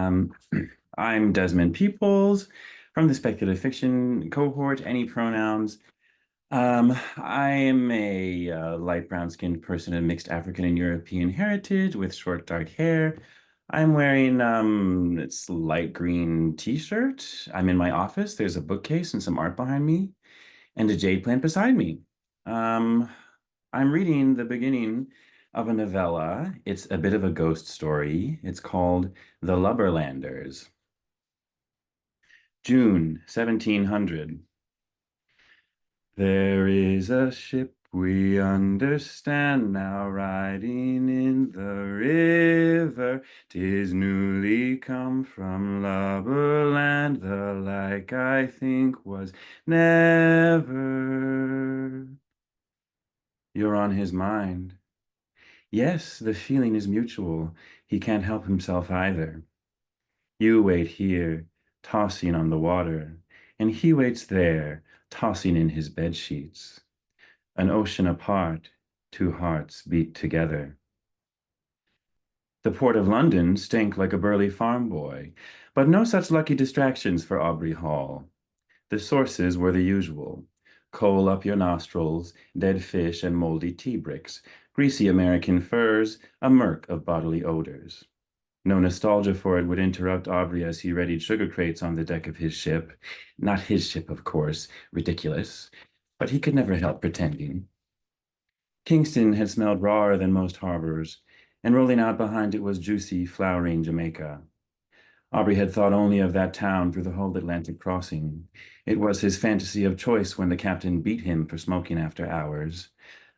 Um, I'm Desmond Peeples from the speculative fiction cohort. Any pronouns? I am a light brown-skinned person of mixed African and European heritage with short dark hair. I'm wearing it's light green t-shirt. I'm in my office. There's a bookcase and some art behind me, and a jade plant beside me. Um, I'm reading the beginning of a novella. It's a bit of a ghost story. It's called The Lubberlanders. June 1700. There is a ship we understand now riding in the river. 'Tis newly come from Lubberland, the like I think was never. You're on his mind. Yes, the feeling is mutual. He can't help himself either. You wait here, tossing on the water, and he waits there, tossing in his bed sheets. An ocean apart, two hearts beat together. The port of London stank like a burly farm boy, but no such lucky distractions for Aubrey Hall. The sources were the usual. Coal up your nostrils, dead fish and moldy tea bricks, greasy American furs, a murk of bodily odors. No nostalgia for it would interrupt Aubrey as he readied sugar crates on the deck of his ship. Not his ship, of course, ridiculous, but he could never help pretending. Kingston had smelled rawer than most harbors, and rolling out behind it was juicy, flowering Jamaica. Aubrey had thought only of that town through the whole Atlantic crossing. It was his fantasy of choice when the captain beat him for smoking after hours.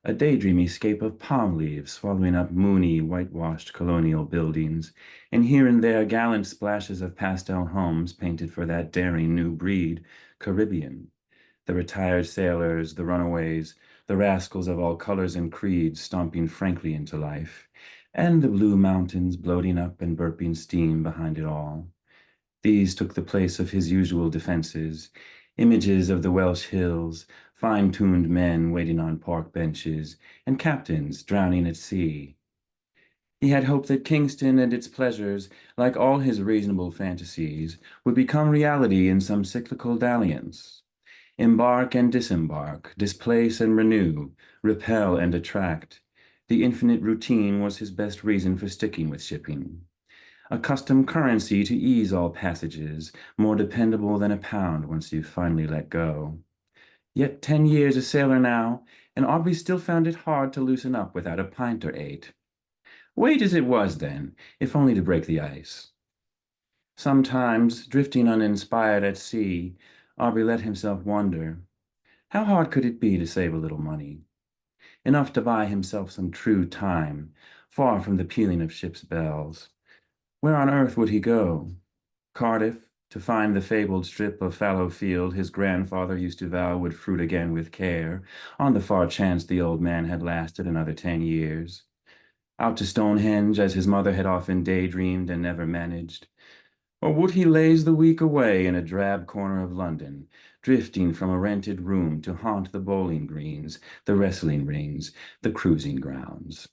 A daydreamy scape of palm leaves swallowing up moony, whitewashed colonial buildings, and here and there gallant splashes of pastel homes painted for that daring new breed, Caribbean. The retired sailors, the runaways, the rascals of all colors and creeds stomping frankly into life, and the blue mountains bloating up and burping steam behind it all. These took the place of his usual defenses, images of the Welsh hills, fine-tuned men waiting on park benches, and captains drowning at sea. He had hoped that Kingston and its pleasures, like all his reasonable fantasies, would become reality in some cyclical dalliance. Embark and disembark, displace and renew, repel and attract. The infinite routine was his best reason for sticking with shipping. A custom currency to ease all passages, more dependable than a pound once you finally let go. Yet 10 years a sailor now, and Aubrey still found it hard to loosen up without a pint or eight. Wait as it was then, if only to break the ice. Sometimes, drifting uninspired at sea, Aubrey let himself wonder, how hard could it be to save a little money? Enough to buy himself some true time, far from the pealing of ships' bells. Where on earth would he go? Cardiff, to find the fabled strip of fallow field his grandfather used to vow would fruit again with care, on the far chance the old man had lasted another 10 years. Out to Stonehenge, as his mother had often daydreamed and never managed. Or would he laze the week away in a drab corner of London, drifting from a rented room to haunt the bowling greens, the wrestling rings, the cruising grounds?